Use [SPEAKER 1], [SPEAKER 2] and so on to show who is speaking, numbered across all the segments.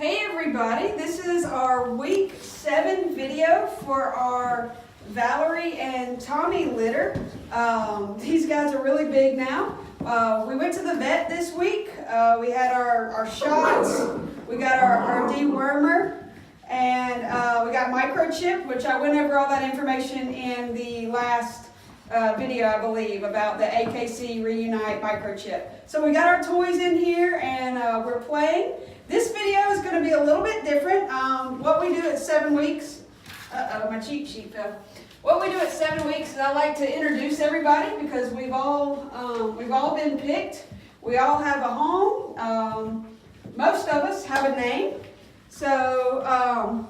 [SPEAKER 1] Hey everybody, this is our week 7 video for our Valery and Tommy litter. These guys are really big now. We went to the vet this week. We had our shots, we got our dewormer, and we got microchip, which I went over all that information in the last video, I believe, about the AKC Reunite microchip. So we got our toys in here and we're playing. This video is going to be a little bit different. What we do at 7 weeks, my cheat sheet fell. What we do at 7 weeks is I like to introduce everybody because we've all been picked. We all have a home. Most of us have a name. So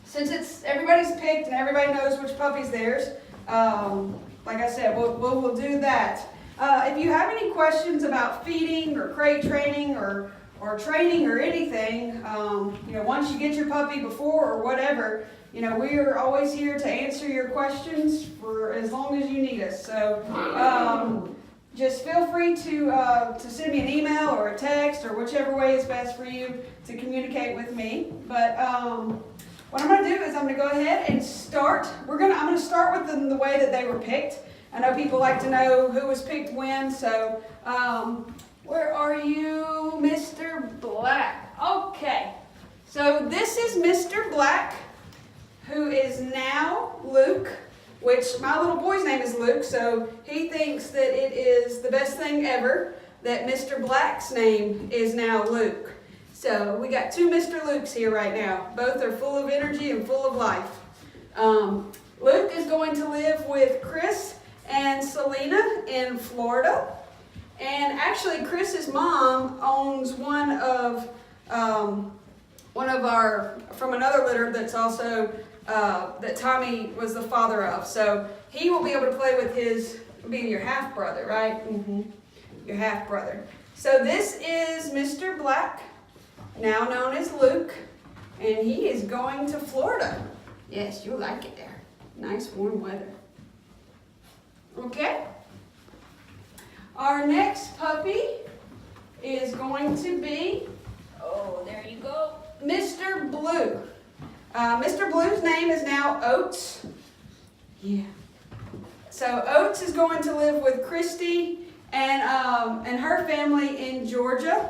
[SPEAKER 1] since everybody's picked and everybody knows which puppy's theirs, like I said, we'll do that. If you have any questions about feeding or crate training or training or anything, once you get your puppy before or whatever, we are always here to answer your questions for as long as you need us. So just feel free to send me an email or a text or whichever way is best for you to communicate with me. But what I'm going to do is I'm going to go ahead and start. I'm going to start with them the way that they were picked. I know people like to know who was picked when, so where are you, Mr. Black? Okay, so this is Mr. Black, who is now Luke, which my little boy's name is Luke, so he thinks that it is the best thing ever that Mr. Black's name is now Luke. So we got 2 Mr. Lukes here right now. Both are full of energy and full of life. Luke is going to live with Chris and Selena in Florida. And actually, Chris's mom owns one of our, from another litter that's also, that Tommy was the father of. So he will be able to play with his, being your half-brother, right? Mm-hmm. Your half-brother. So this is Mr. Black, now known as Luke, and he is going to Florida. Yes, you'll like it there. Nice warm weather. Okay. Our next puppy is going to be, oh, there you go, Mr. Blue. Mr. Blue's name is now Oates. Yeah. So Oates is going to live with Christy and her family in Georgia.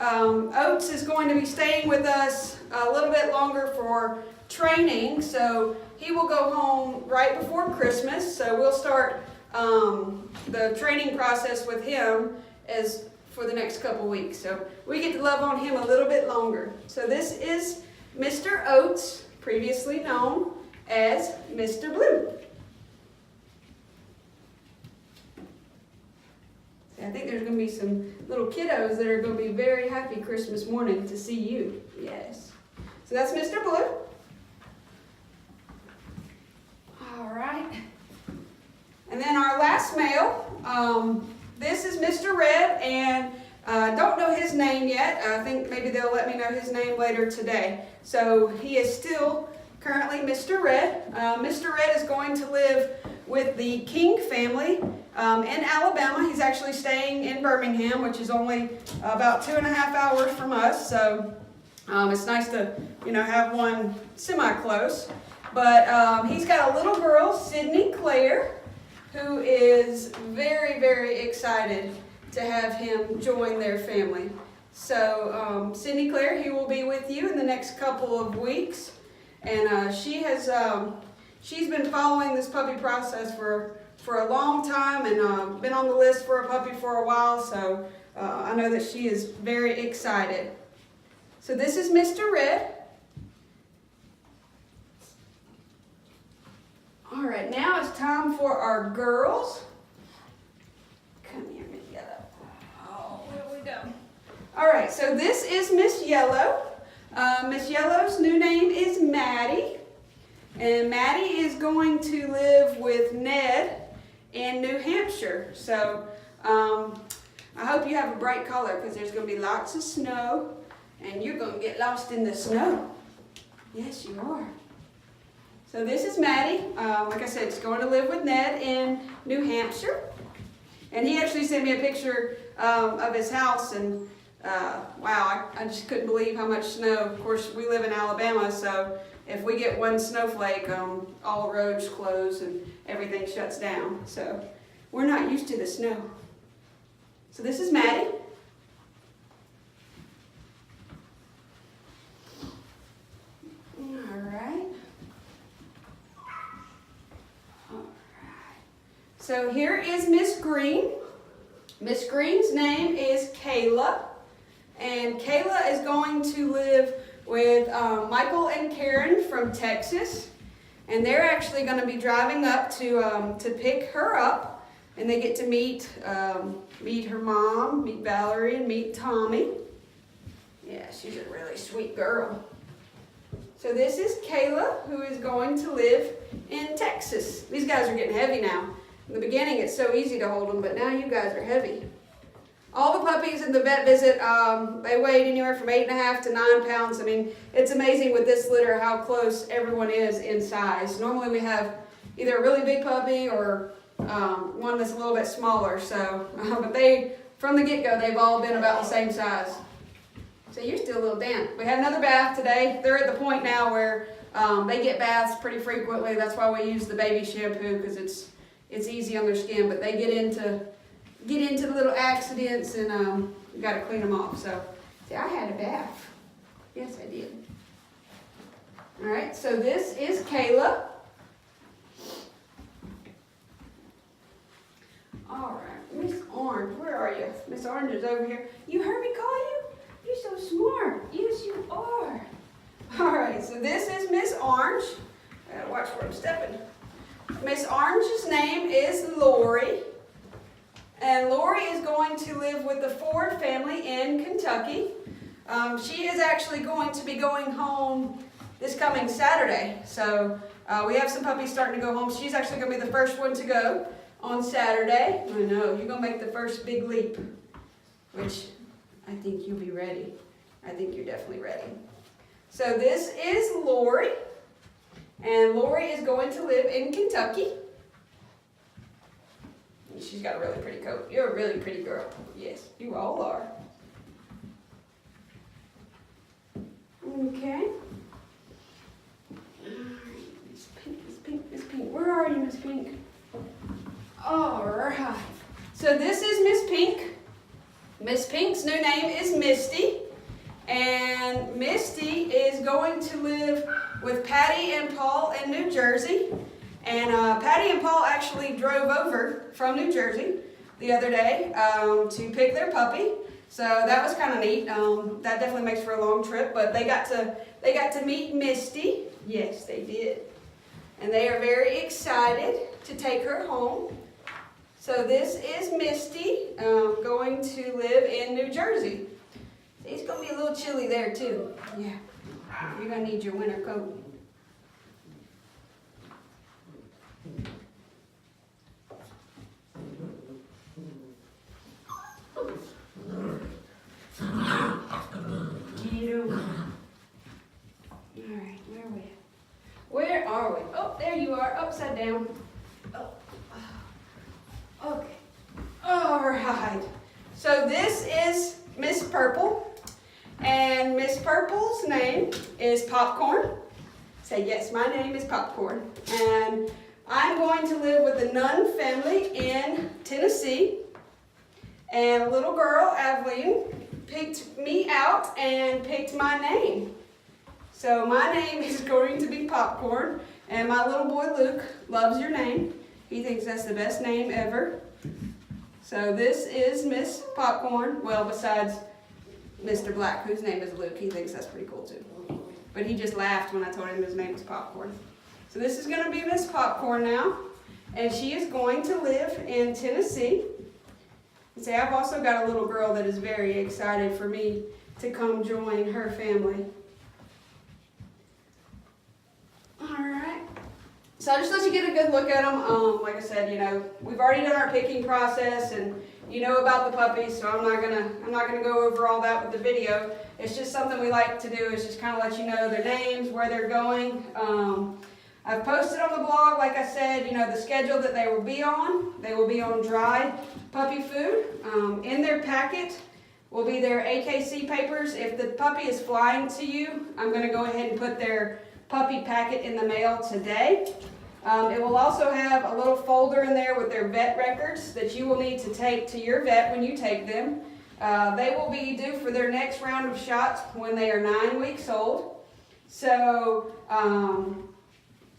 [SPEAKER 1] Oates is going to be staying with us a little bit longer for training, so he will go home right before Christmas. So we'll start the training process with him as for the next couple weeks. So we get to love on him a little bit longer. So this is Mr. Oates, previously known as Mr. Blue. I think there's going to be some little kiddos that are going to be very happy Christmas morning to see you. Yes. So that's Mr. Blue. All right. And then our last male, this is Mr. Red, and I don't know his name yet. I think maybe they'll let me know his name later today. So he is still currently Mr. Red. Mr. Red is going to live with the King family in Alabama. He's actually staying in Birmingham, which is only about 2.5 hours from us. So it's nice to, have one semi-close. But he's got a little girl, Sydney Claire, who is very, very excited to have him join their family. So Sydney Claire, he will be with you in the next couple of weeks. And she's been following this puppy process for a long time and been on the list for a puppy for a while, so I know that she is very excited. So this is Mr. Red. All right, now it's time for our girls. Come here, Miss Yellow. Oh, where we go? All right, so this is Miss Yellow. Miss Yellow's new name is Maddie. And Maddie is going to live with Ned in New Hampshire. So I hope you have a bright color because there's going to be lots of snow and you're going to get lost in the snow. Yes, you are. So this is Maddie. Like I said, she's going to live with Ned in New Hampshire. And he actually sent me a picture of his house, and Wow, I just couldn't believe how much snow. Of course, we live in Alabama, so if we get one snowflake, all roads close and everything shuts down. So we're not used to the snow. So this is Maddie. All right. So here is Miss Green. Miss Green's name is Kayla, and Kayla is going to live with Michael and Karen from Texas, and they're actually going to be driving up to pick her up, and they get to meet her mom, meet Valery, and meet Tommy. Yeah, she's a really sweet girl. So this is Kayla, who is going to live in Texas. These guys are getting heavy now. In the beginning, it's so easy to hold them, but now you guys are heavy. All the puppies in the vet visit, they weighed anywhere from 8.5 to 9 pounds. I mean, it's amazing with this litter how close everyone is in size. Normally we have either a really big puppy or one that's a little bit smaller. So, but from the get-go, they've all been about the same size. So you're still a little damp. We had another bath today. They're at the point now where they get baths pretty frequently. That's why we use the baby shampoo, because it's easy on their skin, but they get into the little accidents, and you got to clean them off. So, see, I had a bath. Yes, I did. All right, so this is Kayla. All right, Miss Orange, where are you? Miss Orange is over here. You heard me call you? You're so smart. Yes, you are. All right, so this is Miss Orange. I gotta watch where I'm stepping. Miss Orange's name is Lori, and Lori is going to live with the Ford family in Kentucky. She is actually going to be going home this coming Saturday, so we have some puppies starting to go home. She's actually going to be the first one to go on Saturday. I know, you're going to make the first big leap, which I think you'll be ready. I think you're definitely ready. So this is Lori. And Lori is going to live in Kentucky. She's got a really pretty coat. You're a really pretty girl. Yes, you all are. Okay. Miss Pink, Miss Pink, Miss Pink. Where are you, Miss Pink? All right. So this is Miss Pink. Miss Pink's new name is Misty. And Misty is going to live with Patty and Paul in New Jersey. And Patty and Paul actually drove over from New Jersey the other day to pick their puppy. So that was kind of neat. That definitely makes for a long trip, but they got to meet Misty. Yes, they did. And they are very excited to take her home. So this is Misty going to live in New Jersey. It's going to be a little chilly there too. Yeah, you're going to need your winter coat. Alright, where are we? Oh, there you are, upside down. Oh. Okay. Alright. So this is Miss Purple. And Miss Purple's name is Popcorn. Say, yes, my name is Popcorn. And I'm going to live with the Nunn family in Tennessee. And a little girl, Aveline, picked me out and picked my name. So my name is going to be Popcorn. And my little boy, Luke, loves your name. He thinks that's the best name ever. So this is Miss Popcorn. Well, besides Mr. Black, whose name is Luke, he thinks that's pretty cool too. But he just laughed when I told him his name was Popcorn. So this is going to be Miss Popcorn now. And she is going to live in Tennessee. And say, I've also got a little girl that is very excited for me to come join her family. Alright. So I'll just let you get a good look at them. Like I said, we've already done our picking process, and you know about the puppies, so I'm not gonna go over all that with the video. It's just something we like to do, is just kind of let you know their names, where they're going. I've posted on the blog, like I said, the schedule that they will be on. They will be on dry puppy food. In their packet, will be their AKC papers. If the puppy is flying to you, I'm going to go ahead and put their puppy packet in the mail today. It will also have a little folder in there with their vet records that you will need to take to your vet when you take them. They will be due for their next round of shots when they are 9 weeks old. So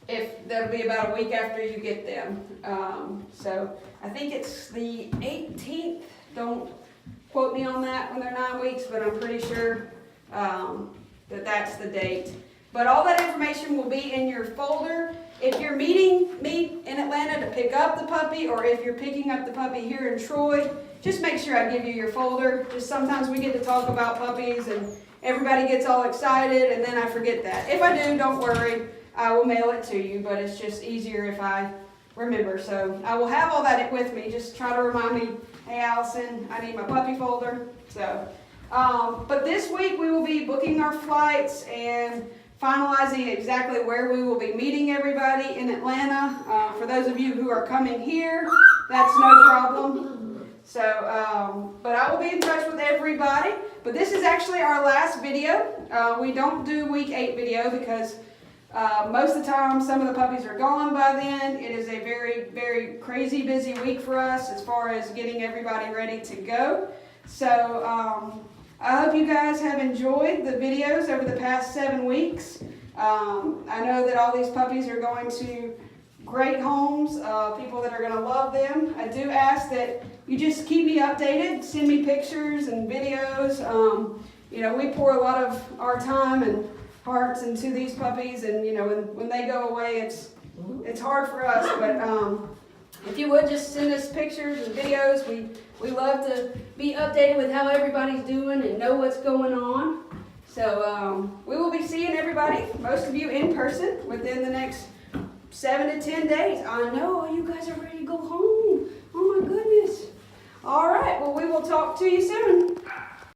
[SPEAKER 1] if that'll be about a week after you get them. So I think it's the 18th. Don't quote me on that when they're 9 weeks, but I'm pretty sure that that's the date. But all that information will be in your folder. If you're meeting me in Atlanta to pick up the puppy, or if you're picking up the puppy here in Troy, just make sure I give you your folder. Just sometimes we get to talk about puppies and everybody gets all excited and then I forget that. If I do, don't worry. I will mail it to you, but it's just easier if I remember. So I will have all that with me. Just try to remind me, hey Allison, I need my puppy folder. So, but this week we will be booking our flights and finalizing exactly where we will be meeting everybody in Atlanta. For those of you who are coming here, that's no problem. So, but I will be in touch with everybody. But this is actually our last video. We don't do week 8 video because most of the time some of the puppies are gone by then. It is a very, very crazy busy week for us as far as getting everybody ready to go. So, I hope you guys have enjoyed the videos over the past 7 weeks. I know that all these puppies are going to great homes, people that are going to love them. I do ask that you just keep me updated, send me pictures and videos. You know, we pour a lot of our time and hearts into these puppies, and you know, when they go away, it's hard for us, but if you would just send us pictures and videos, we love to be updated with how everybody's doing and know what's going on. So we will be seeing everybody, most of you in person, within the next 7 to 10 days. I know you guys are ready to go home. Oh my goodness. All right, well we will talk to you soon.